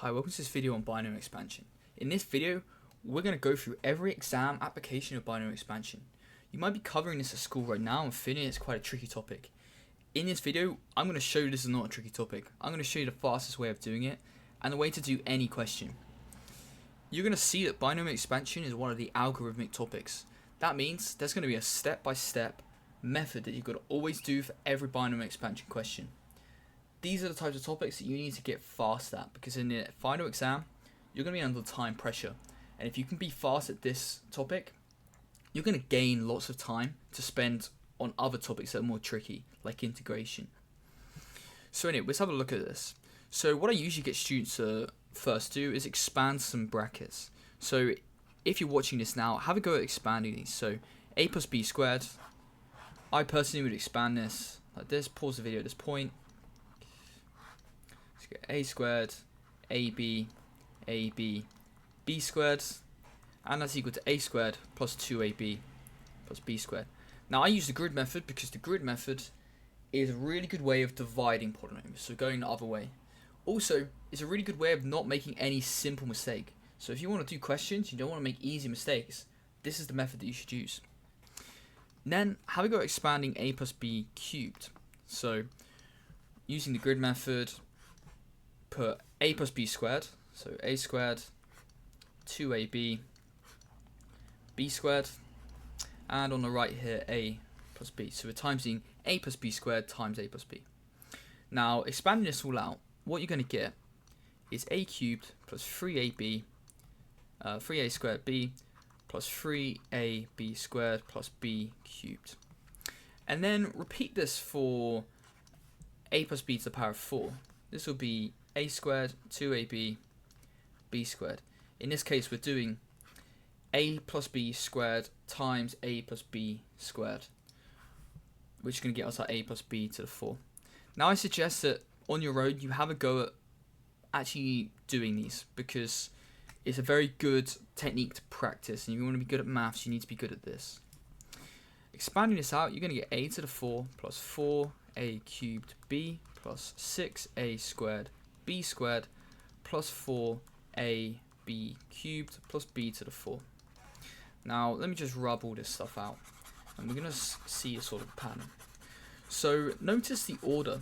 Hi, welcome to this video on binomial expansion. In this video, we're going to go through every exam application of binomial expansion. You might be covering this at school right now and feeling it's quite a tricky topic. In this video, I'm going to show you this is not a tricky topic. I'm going to show you the fastest way of doing it and the way to do any question. You're going to see that binomial expansion is one of the algorithmic topics. That means there's going to be a step-by-step method that you've got to always do for every binomial expansion question. These are the types of topics that you need to get fast at, because in the final exam, you're going to be under time pressure. And if you can be fast at this topic, you're going to gain lots of time to spend on other topics that are more tricky, like integration. So anyway, let's have a look at this. So what I usually get students to first do is expand some brackets. So if you're watching this now, have a go at expanding these. So a plus b squared, I personally would expand this like this, pause the video at this point. A squared, AB, b squared, and that's equal to a squared plus 2ab plus b squared. Now I use the grid method because the grid method is a really good way of dividing polynomials, so going the other way. Also, it's a really good way of not making any simple mistake. So if you want to do questions, you don't want to make easy mistakes, this is the method that you should use. Then have a go at expanding a plus b cubed. So using the grid method, put a plus b squared, so a squared, 2ab, b squared, and on the right here a plus b. So we're timesing a plus b squared times a plus b. Now expanding this all out, what you're going to get is a cubed plus 3ab, 3a squared b plus 3ab squared plus b cubed. And then repeat this for a plus b to the power of 4. This will be a squared, 2ab, b squared. In this case, we're doing a plus b squared times a plus b squared, which is going to get us our a plus b to the 4. Now I suggest that on your own you have a go at actually doing these, because it's a very good technique to practice, and if you want to be good at maths, you need to be good at this. Expanding this out, you're going to get a to the 4 plus 4a cubed b plus 6a squared b squared plus 4ab cubed plus b to the 4. Now let me just rub all this stuff out, and we're going to see a sort of pattern. So notice the order.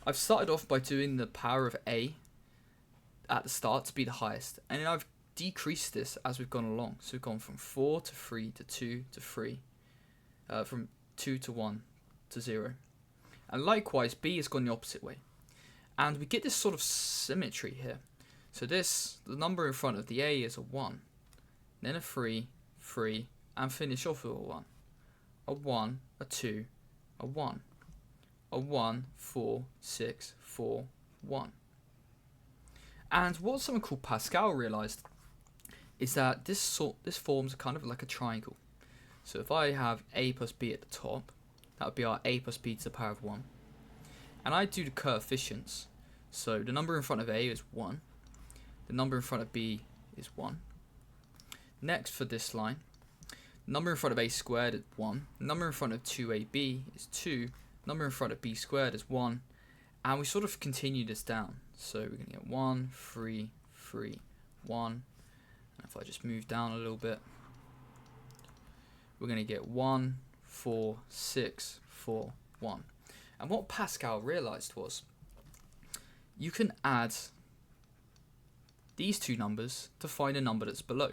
I've started off by doing the power of a at the start to be the highest, and then I've decreased this as we've gone along. So we've gone from 4 to 3 to 2 to 3, from 2 to 1 to 0. And likewise, b has gone the opposite way. And we get this sort of symmetry here. So this, the number in front of the a is a 1, then a 3, 3, and finish off with a 1. A 1, a 2, a 1. A 1, 4, 6, 4, 1. And what someone called Pascal realized is that this forms kind of like a triangle. So if I have a plus b at the top, that would be our a plus b to the power of 1. And I do the coefficients. So the number in front of a is 1. The number in front of b is 1. Next for this line, the number in front of a squared is 1. The number in front of 2ab is 2. The number in front of b squared is 1. And we sort of continue this down. So we're going to get 1, 3, 3, 1. And if I just move down a little bit, we're going to get 1, 4, 6, 4, 1. And what Pascal realized was you can add these two numbers to find a number that's below.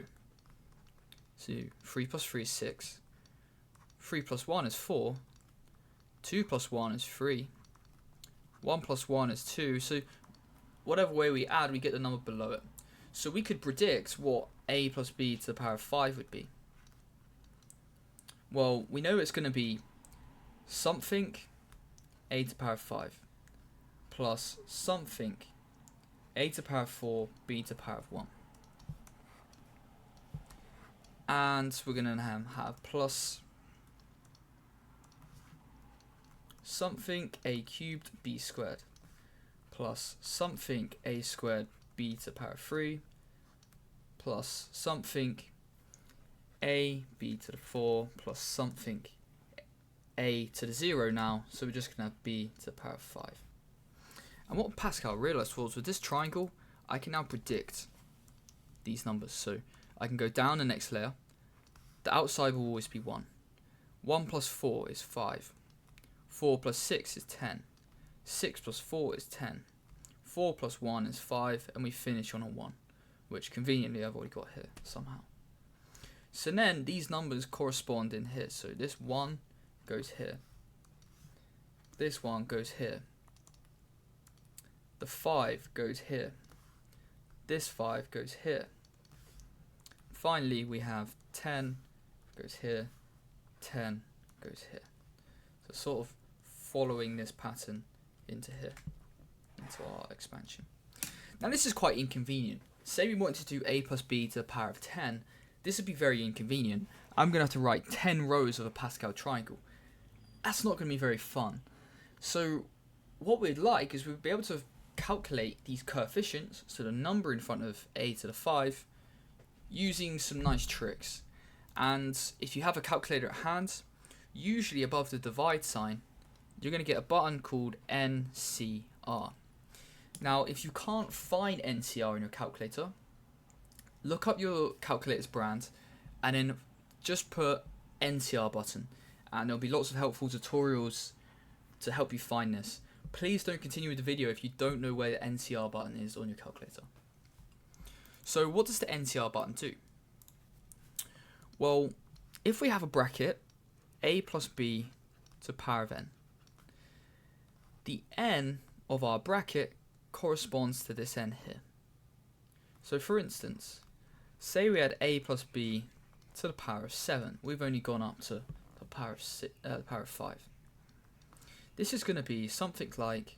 So 3 plus 3 is 6, 3 plus 1 is 4, 2 plus 1 is 3, 1 plus 1 is 2. So whatever way we add, we get the number below it. So we could predict what a plus b to the power of 5 would be. Well, we know it's going to be something a to the power of 5 plus something a to the power of 4 b to the power of 1. And we're going to have plus something a cubed b squared plus something a squared b to the power of 3 plus something a b to the 4 plus something a to the 0 now, so we're just going to have b to the power of 5. And what Pascal realized was with this triangle, I can now predict these numbers. So I can go down the next layer. The outside will always be 1. 1 plus 4 is 5. 4 plus 6 is 10. 6 plus 4 is 10. 4 plus 1 is 5, and we finish on a 1, which conveniently I've already got here somehow. So then these numbers correspond in here. So this 1 goes here. This 1 goes here. The 5 goes here. This 5 goes here. Finally, we have 10 goes here, 10 goes here. So sort of following this pattern into here, into our expansion. Now this is quite inconvenient. Say we wanted to do a plus b to the power of 10. This would be very inconvenient. I'm going to have to write 10 rows of a Pascal triangle. That's not going to be very fun. So what we'd like is we'd be able to calculate these coefficients, so the number in front of a to the 5, using some nice tricks. And if you have a calculator at hand, usually above the divide sign, you're going to get a button called NCR. Now, if you can't find NCR in your calculator, look up your calculator's brand and then just put NCR button, and there'll be lots of helpful tutorials to help you find this. Please don't continue with the video if you don't know where the NCR button is on your calculator. So what does the NCR button do? Well, if we have a bracket, a plus b to the power of n, the n of our bracket corresponds to this n here. So for instance, say we had a plus b to the power of 7. We've only gone up to the power of 5. This is going to be something like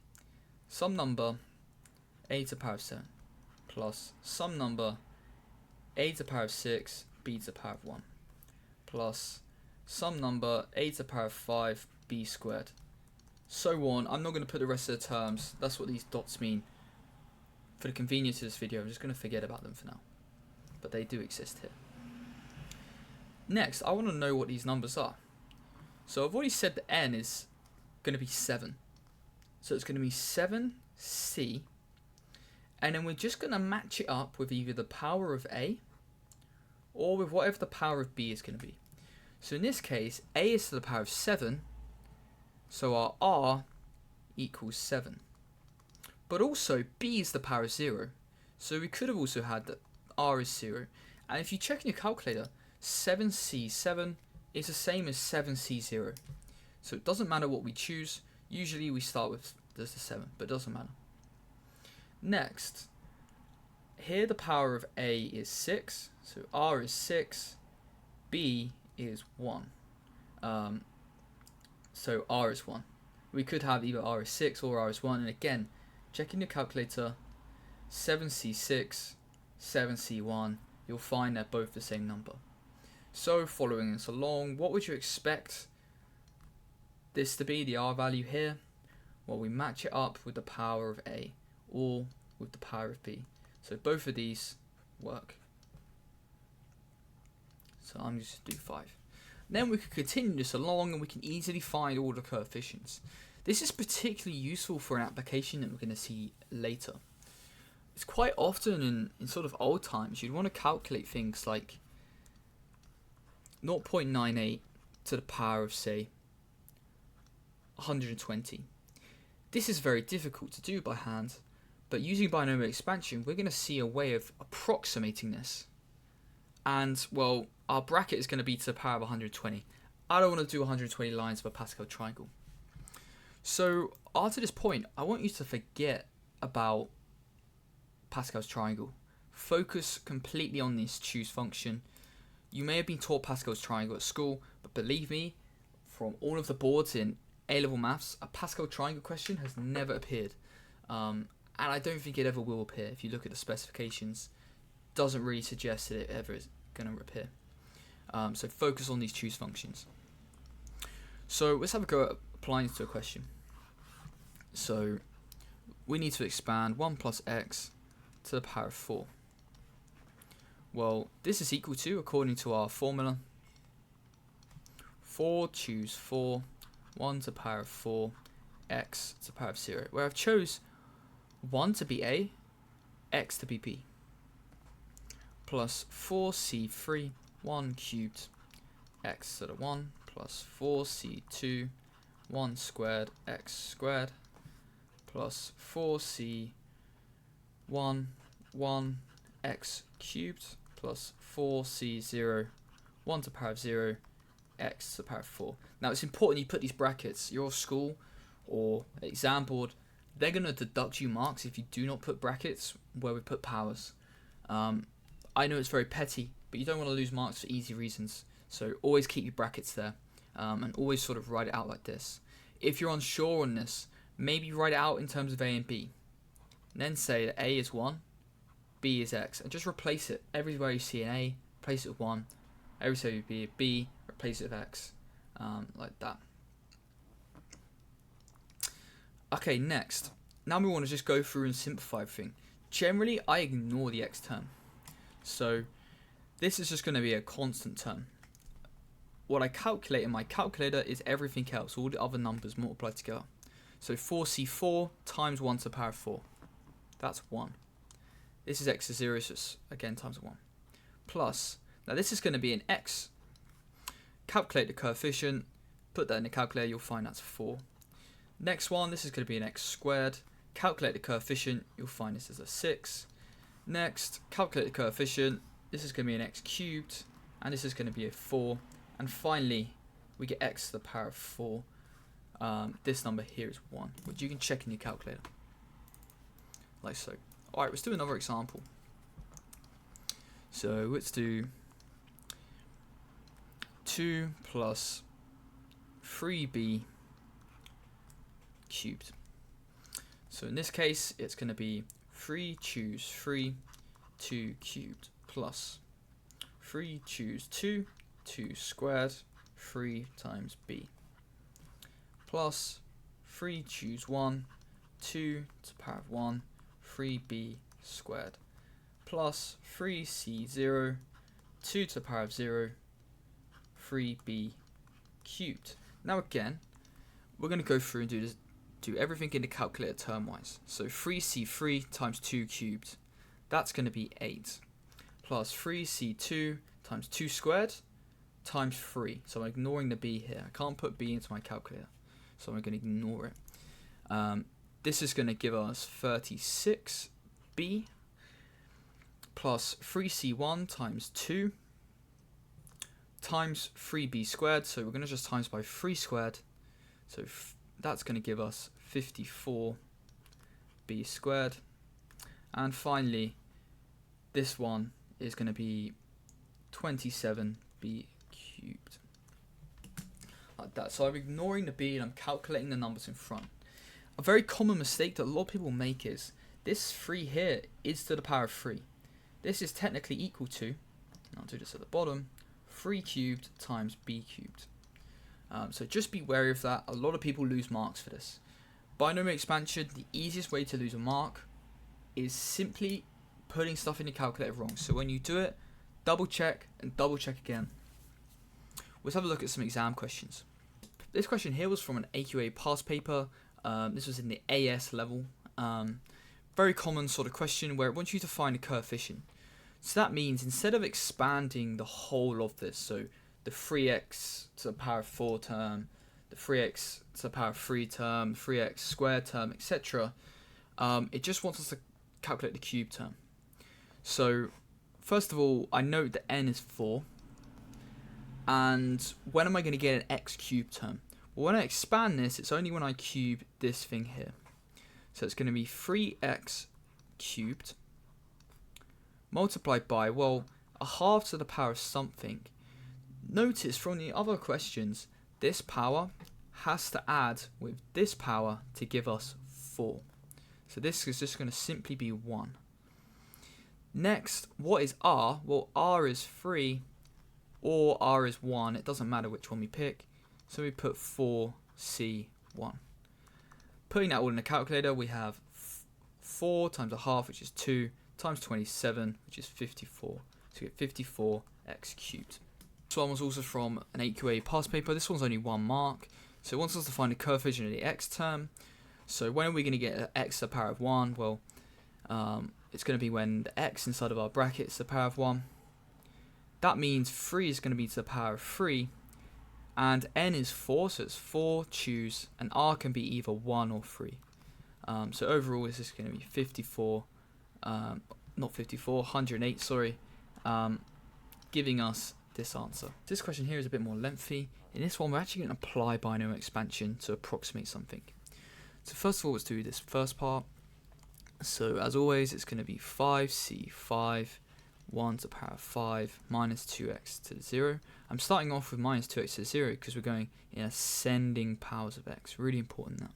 some number a to the power of 7 plus some number a to the power of 6, b to the power of 1 plus some number a to the power of 5, b squared. So on. I'm not going to put the rest of the terms. That's what these dots mean. For the convenience of this video, I'm just going to forget about them for now. But they do exist here. Next, I want to know what these numbers are. So I've already said that n is going to be 7. So it's going to be 7c. And then we're just going to match it up with either the power of a or with whatever the power of b is going to be. So in this case, a is to the power of 7. So our r equals 7. But also b is the power of 0. So we could have also had that r is 0. And if you check in your calculator, 7c7 is the same as 7c0. So it doesn't matter what we choose. Usually we start with just the 7, but it doesn't matter. Next, here the power of a is 6. So r is 6, b is 1. So r is 1. We could have either r is 6 or r is 1. And again, check in your calculator, 7c6, 7c1, you'll find they're both the same number. So following this along, what would you expect this to be, the r value here? Well, we match it up with the power of a or with the power of b. So both of these work. So I'm just going to do 5. Then we can continue this along and we can easily find all the coefficients. This is particularly useful for an application that we're going to see later. It's quite often in sort of old times, you'd want to calculate things like 0.98 to the power of, say, 120. This is very difficult to do by hand, but using binomial expansion, we're going to see a way of approximating this. And, well, our bracket is going to be to the power of 120. I don't want to do 120 lines of a Pascal triangle. So, after this point, I want you to forget about Pascal's triangle. Focus completely on this choose function. You may have been taught Pascal's triangle at school, but believe me, from all of the boards in A-level maths, a Pascal triangle question has never appeared. And I don't think it ever will appear. If you look at the specifications, doesn't really suggest that it ever is going to appear. So focus on these choose functions. So let's have a go at applying this to a question. So we need to expand 1 plus x to the power of 4. Well, this is equal to, according to our formula, 4 choose 4, 1 to the power of 4, x to the power of 0. Where I've chose 1 to be a, x to be b, plus 4c3 1 cubed x to the 1 plus 4c2 1 squared x squared plus 4c 1 1 x cubed plus 4c0 1 to the power of 0 x to the power of 4. Now it's important you put these brackets. Your school or exam board, they're going to deduct you marks if you do not put brackets where we put powers. I know it's very petty, but you don't want to lose marks for easy reasons. So always keep your brackets there, and always sort of write it out like this. If you're unsure on this, maybe write it out in terms of A and B. And then say that A is 1, B is X, and just replace it. Everywhere you see an A, replace it with 1. Everywhere you see a B, replace it with X, like that. Okay, next. Now we want to just go through and simplify everything. Generally, I ignore the X term. So this is just going to be a constant term. What I calculate in my calculator is everything else, all the other numbers multiplied together. So 4c4 times 1 to the power of 4. That's 1. This is x to 0, so it's again times 1. Plus, now this is going to be an x. Calculate the coefficient, put that in the calculator, you'll find that's 4. Next one, this is going to be an x squared. Calculate the coefficient, you'll find this is a 6. Next, calculate the coefficient, this is going to be an x cubed, and this is going to be a 4. And finally, we get x to the power of 4. This number here is 1, which you can check in your calculator. Like so. Alright, let's do another example. So let's do 2 plus 3b cubed. So in this case, it's going to be 3 choose 3, 2 cubed plus 3 choose 2, 2 squared, 3 times b plus 3 choose 1, 2 to the power of 1, 3b squared plus 3c0, 2 to the power of 0, 3b cubed. Now again, we're going to go through and do everything in the calculator term-wise. So 3c3 times 2 cubed, that's going to be 8, plus 3c2 times 2 squared times 3. So I'm ignoring the b here. I can't put b into my calculator, so I'm going to ignore it. This is going to give us 36b plus 3c1 times 2 times 3b squared. So we're going to just times by 3 squared. So that's going to give us 54b squared. And finally, this one is going to be 27b cubed. Like that. So I'm ignoring the b and I'm calculating the numbers in front. A very common mistake that a lot of people make is this 3 here is to the power of 3. This is technically equal to, and I'll do this at the bottom, 3 cubed times b cubed. So just be wary of that. A lot of people lose marks for this. Binomial expansion, the easiest way to lose a mark is simply putting stuff in your calculator wrong. So when you do it, double check and double check again. Let's have a look at some exam questions. This question here was from an AQA past paper. This was in the AS level. Very common sort of question where it wants you to find a coefficient. So that means instead of expanding the whole of this, so the 3x to the power of 4 term, the 3x to the power of 3 term, 3x squared term, etc., it just wants us to calculate the cube term. So first of all, I note that n is 4. And when am I going to get an x cubed term? Well, when I expand this, it's only when I cube this thing here. So it's going to be 3x cubed multiplied by, well, a half to the power of something. Notice from the other questions, this power has to add with this power to give us 4. So this is just going to simply be 1. Next, what is r? Well, r is 3 or r is 1. It doesn't matter which one we pick. So we put 4c1. Putting that all in the calculator, we have 4 times a half, which is 2, times 27, which is 54. So we get 54x cubed. This one was also from an AQA past paper. This one's only 1 mark. So it wants us to find the coefficient of the x term. So when are we going to get x to the power of 1? Well, it's going to be when the x inside of our bracket is to the power of 1. That means 3 is going to be to the power of 3. And n is 4, so it's 4, choose, and r can be either 1 or 3. So overall, this is going to be 54, not 54, 108, sorry, giving us this answer. This question here is a bit more lengthy. In this one, we're actually going to apply binomial expansion to approximate something. So first of all, let's do this first part. So as always, it's going to be 5c5, 1 to the power of 5, minus 2x to the 0. I'm starting off with minus 2x to the 0 because we're going in ascending powers of x. Really important that.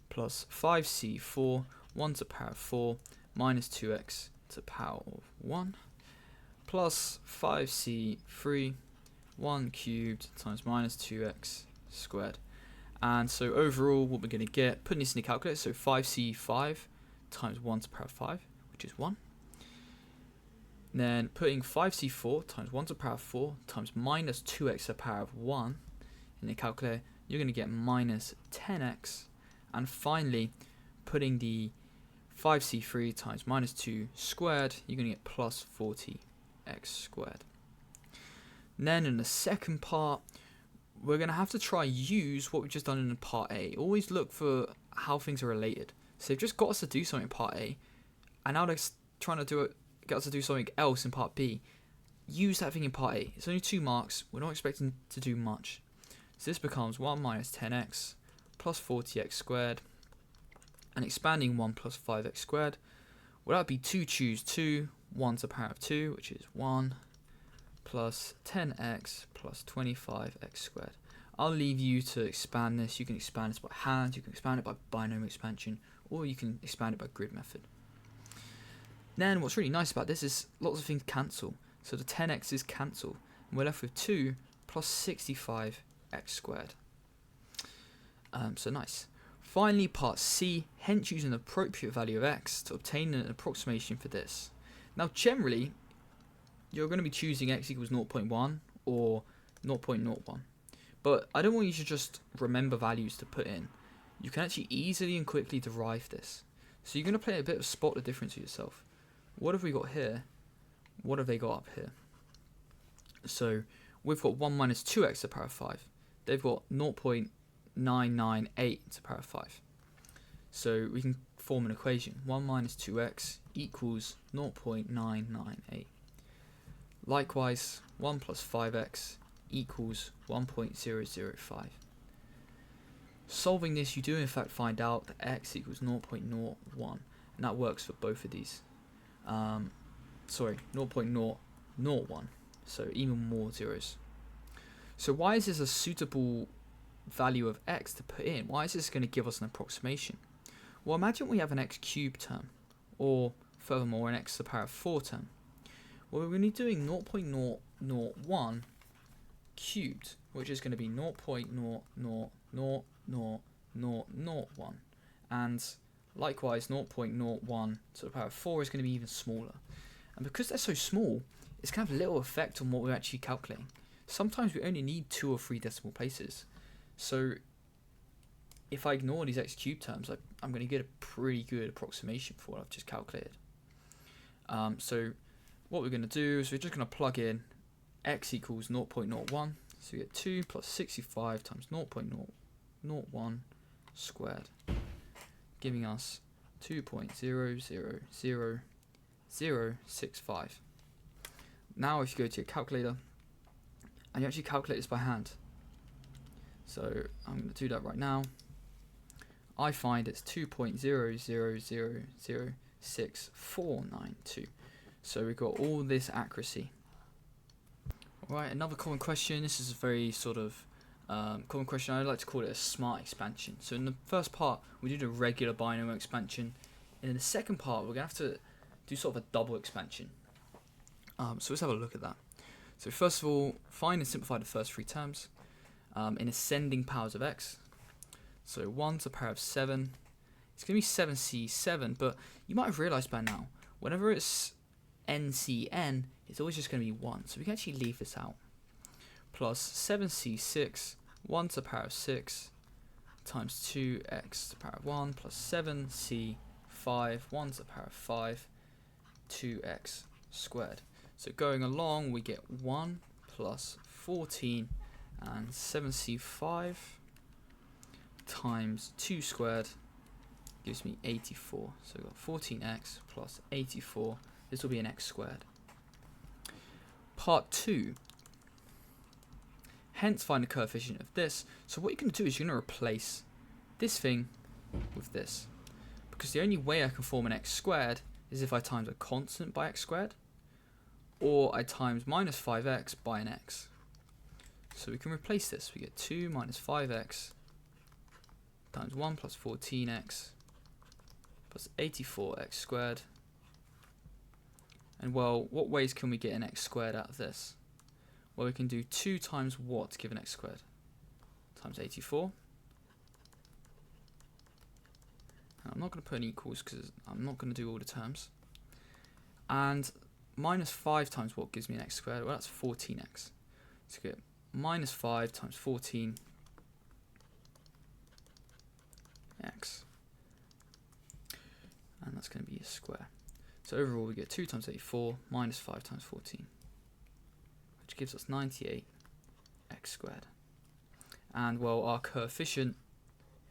Plus 5c4, 1 to the power of 4, minus 2x to the power of 1. Plus 5c3, 1 cubed times minus 2x squared. And so overall, what we're going to get, putting this in the calculator, so 5c5 times 1 to the power of 5, which is 1. Then putting 5c4 times 1 to the power of 4 times minus 2x to the power of 1 in the calculator, you're going to get minus 10x. And finally, putting the 5c3 times minus 2 squared, you're going to get plus 40x squared. And then in the second part, we're going to have to try use what we've just done in part A. Always look for how things are related. So they've just got us to do something in part A, and now they're trying to get us to do something else in part B. Use that thing in part A. It's only 2 marks. We're not expecting to do much. So this becomes 1 minus 10x plus 40x squared, and expanding 1 plus 5x squared. Well, that would be 2 choose 2, 1 to the power of 2, which is 1, plus 10x plus 25x squared. I'll leave you to expand this. You can expand this by hand, you can expand it by binomial expansion, or you can expand it by grid method. Then what's really nice about this is lots of things cancel. So the 10x's cancel, and we're left with 2 plus 65x squared. So nice. Finally, part C, hence use an appropriate value of x to obtain an approximation for this. Now generally, you're going to be choosing x equals 0.1 or 0.01. But I don't want you to just remember values to put in. You can actually easily and quickly derive this. So you're going to play a bit of spot the difference for yourself. What have we got here? What have they got up here? So we've got 1 minus 2x to the power of 5. They've got 0.998 to the power of 5. So we can form an equation. 1 minus 2x equals 0.998. Likewise, 1 plus 5x equals 1.005. Solving this, you do in fact find out that x equals 0.01, and that works for both of these. 0.001, so even more zeros. So why is this a suitable value of x to put in? Why is this going to give us an approximation? Well, imagine we have an x cubed term, or furthermore an x to the power of 4 term. Well, we're going to be doing 0.001 cubed, which is going to be 0.0000001, and likewise 0.01 to the power of 4 is going to be even smaller. And because they're so small, it's going to have little effect on what we're actually calculating. Sometimes we only need 2 or 3 decimal places. So if I ignore these x cubed terms, I'm going to get a pretty good approximation for what I've just calculated. So what we're going to do is we're just going to plug in x equals 0.01. So we get 2 plus 65 times 0.001 squared, giving us 2.000065. Now if you go to your calculator and you actually calculate this by hand, so I'm going to do that right now, I find it's 2.00006492. So we've got all this accuracy. Alright, another common question. This is a very sort of common question. I like to call it a smart expansion. So in the first part, we did a regular binomial expansion. And in the second part, we're going to have to do sort of a double expansion. So let's have a look at that. So first of all, find and simplify the first 3 terms in ascending powers of x. So 1 to the power of 7. It's going to be 7c7, but you might have realized by now, whenever it's ncn, it's always just going to be 1. So we can actually leave this out. Plus 7c6, 1 to the power of 6, times 2x to the power of 1, plus 7c5, 1 to the power of 5, 2x squared. So going along, we get 1 plus 14 and 75 times 2 squared gives me 84. So we've got 14x plus 84. This will be an x squared. Part 2. Hence find the coefficient of this. So what you're going to do is you're going to replace this thing with this. Because the only way I can form an x squared is if I times a constant by x squared, or I times minus 5x by an x. So we can replace this. We get 2 minus 5x times 1 plus 14x plus 84x squared. And well, what ways can we get an x squared out of this? Well, we can do 2 times what to give an x squared? Times 84. And I'm not going to put an equals because I'm not going to do all the terms. And minus 5 times what gives me an x squared? Well, that's 14x. So we get minus 5 times 14x. And that's going to be a square. So overall we get 2 times 84 minus 5 times 14, which gives us 98x squared. And well, our coefficient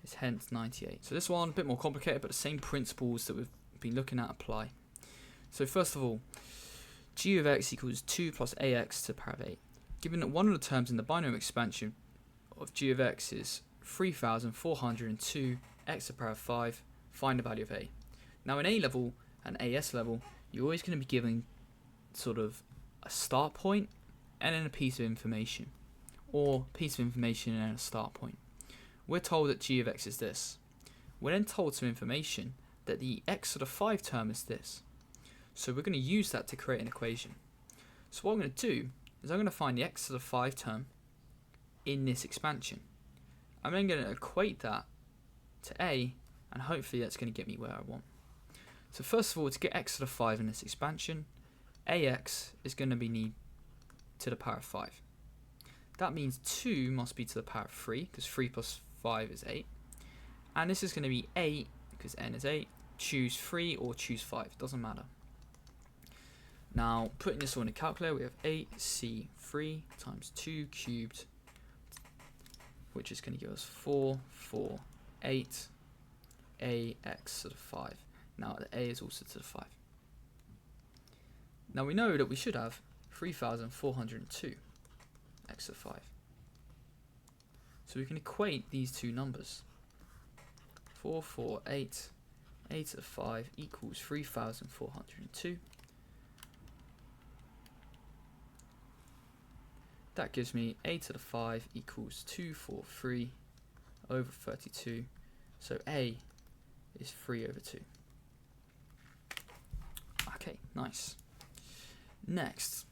is hence 98. So this one a bit more complicated, but the same principles that we've been looking at apply. So first of all, g of x equals 2 plus ax to the power of 8. Given that one of the terms in the binomial expansion of g of x is 3402 x to the power of 5, find the value of a. Now in A level and AS level, you're always going to be given sort of a start point and then a piece of information, or piece of information and a start point. We're told that g of x is this. We're then told some information that the x to the 5 term is this. So we're going to use that to create an equation. So what I'm going to do is I'm going to find the x to the 5 term in this expansion. I'm then going to equate that to a, and hopefully that's going to get me where I want. So first of all, to get x to the 5 in this expansion, ax is going to be to the power of 5. That means 2 must be to the power of 3, because 3 plus 5 is 8. And this is going to be 8, because n is 8. Choose 3 or choose 5, doesn't matter. Now, putting this all in a calculator, we have 8c3 times 2 cubed, which is going to give us 448 ax to the 5. Now the a is also to the 5. Now we know that we should have 3402 x to the 5. So we can equate these two numbers. 448 a to the 5 equals 3402. That gives me a to the 5 equals 243 over 32. So a is 3 over 2. Okay, nice. Next,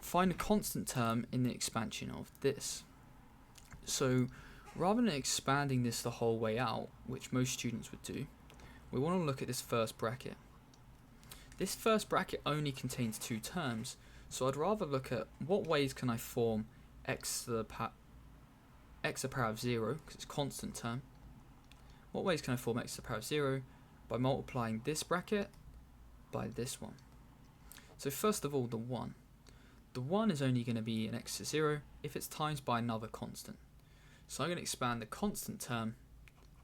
find a constant term in the expansion of this. So rather than expanding this the whole way out, which most students would do, we want to look at this first bracket. This first bracket only contains 2 terms, so I'd rather look at what ways can I form x to the power of 0, because it's a constant term. What ways can I form x to the power of 0? By multiplying this bracket by this one. So first of all, the 1. The 1 is only going to be an x to 0 if it's times by another constant. So I'm going to expand the constant term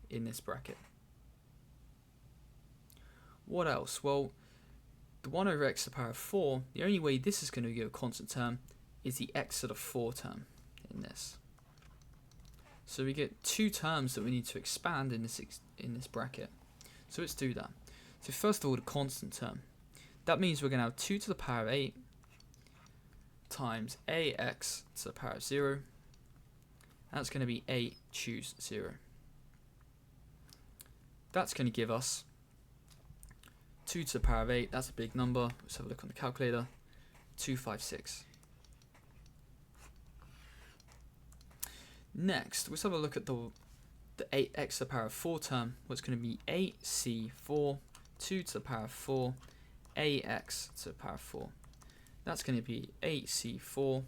in this bracket. What else? Well, the 1 over x to the power of 4, the only way this is going to give a constant term is the x to the 4 term in this. So we get 2 terms that we need to expand in this bracket. So let's do that. So first of all, the constant term. That means we're going to have 2 to the power of 8 times ax to the power of 0. That's going to be 8 choose 0. That's going to give us 2 to the power of 8. That's a big number. Let's have a look on the calculator. 256. Next, let's have a look at the 8x to the power of 4 term. What's going to be 8c4, 2 to the power of 4, ax to the power of 4. That's going to be 8c4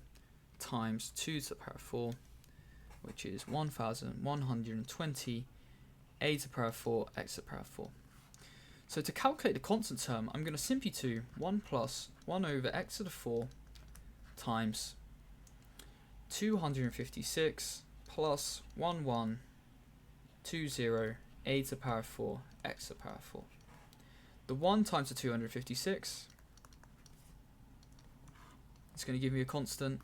times 2 to the power of 4, which is 1120 a to the power of 4, x to the power of 4. So to calculate the constant term, I'm going to simply do 1 plus 1 over x to the 4 times 256 plus 1120 a to the power 4 x to the power 4. The 1 times the 256 is going to give me a constant.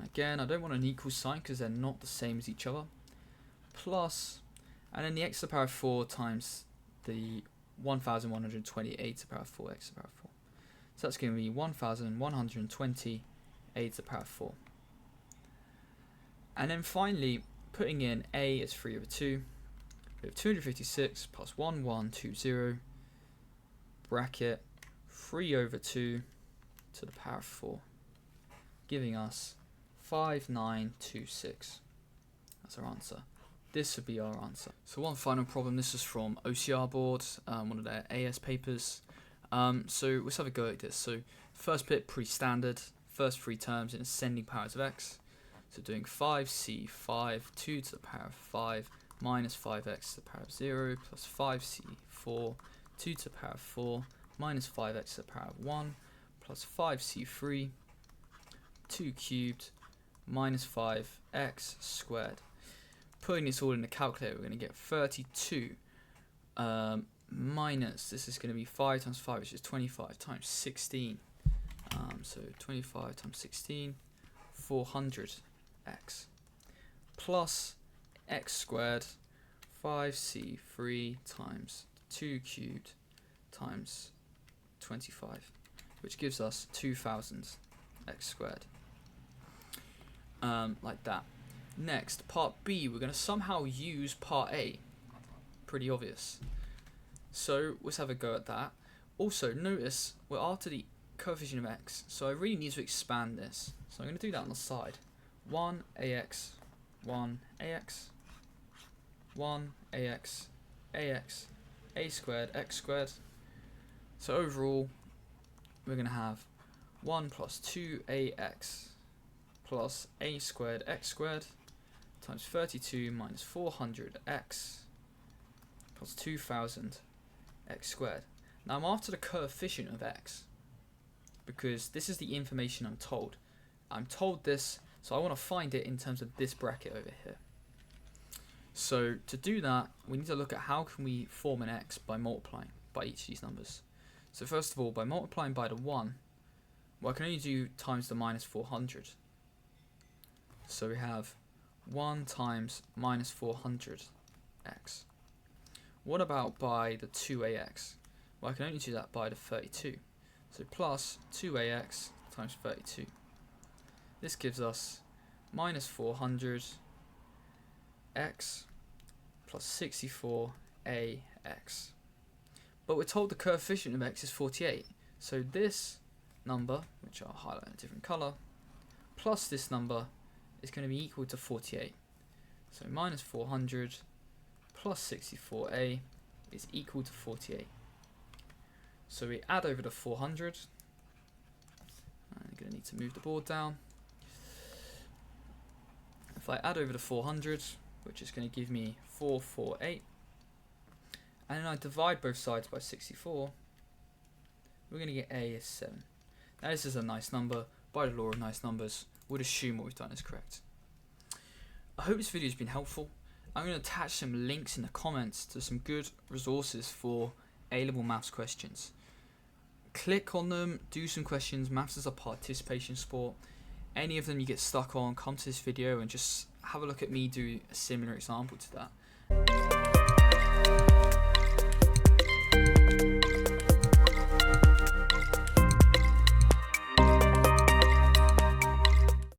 Again, I don't want an equal sign because they're not the same as each other. Plus, and then the x to the power 4 times the 1128 to the power 4 x to the power 4. So that's going to be 1120 a to the power 4. And then finally, putting in a is 3 over 2. We have 256 plus 1120 bracket 3 over 2 to the power 4, giving us 5926. That's our answer. This would be our answer. So one final problem. This is from OCR board, one of their AS papers. So let's have a go at this. So first bit, pretty standard. First three terms in ascending powers of x. So doing 5c5 2 to the power of 5 minus 5x to the power of 0 plus 5c4 2 to the power of 4 minus 5x to the power of 1 plus 5c3 2 cubed minus 5x squared. Putting this all in the calculator, we're going to get 32 minus, this is going to be 5 times 5, which is 25 times 16. So 25 times 16, 400x plus x squared 5c3 times 2 cubed times 25, which gives us 2000 x squared. Like that. Next, part B, we're going to somehow use part A. Pretty obvious. So let's have a go at that. Also, notice we're after the coefficient of x, so I really need to expand this. So I'm going to do that on the side. 1ax, 1ax, 1ax, ax, a squared, x squared. So overall, we're going to have 1 plus 2ax plus a squared, x squared times 32 minus 400x plus 2000 x squared. Now I'm after the coefficient of x because this is the information I'm told. I'm told this, so I want to find it in terms of this bracket over here. So to do that, we need to look at how can we form an x by multiplying by each of these numbers. So first of all, by multiplying by the 1, well, I can only do times the minus 400. So we have 1 times minus 400x. What about by the 2ax? Well, I can only do that by the 32. So plus 2ax times 32. This gives us minus 400x plus 64ax. But we're told the coefficient of x is 48. So this number, which I'll highlight in a different colour, plus this number is going to be equal to 48. So minus 400 plus 64a is equal to 48. So we add over the 400. I'm going to need to move the board down. If I add over the 400, which is going to give me 448, and then I divide both sides by 64, we're going to get a is 7. Now this is a nice number. By the law of nice numbers, would assume what we've done is correct. I hope this video has been helpful. I'm going to attach some links in the comments to some good resources for A-level maths questions. Click on them, do some questions. Maths is a participation sport. Any of them you get stuck on, come to this video and just have a look at me do a similar example to that.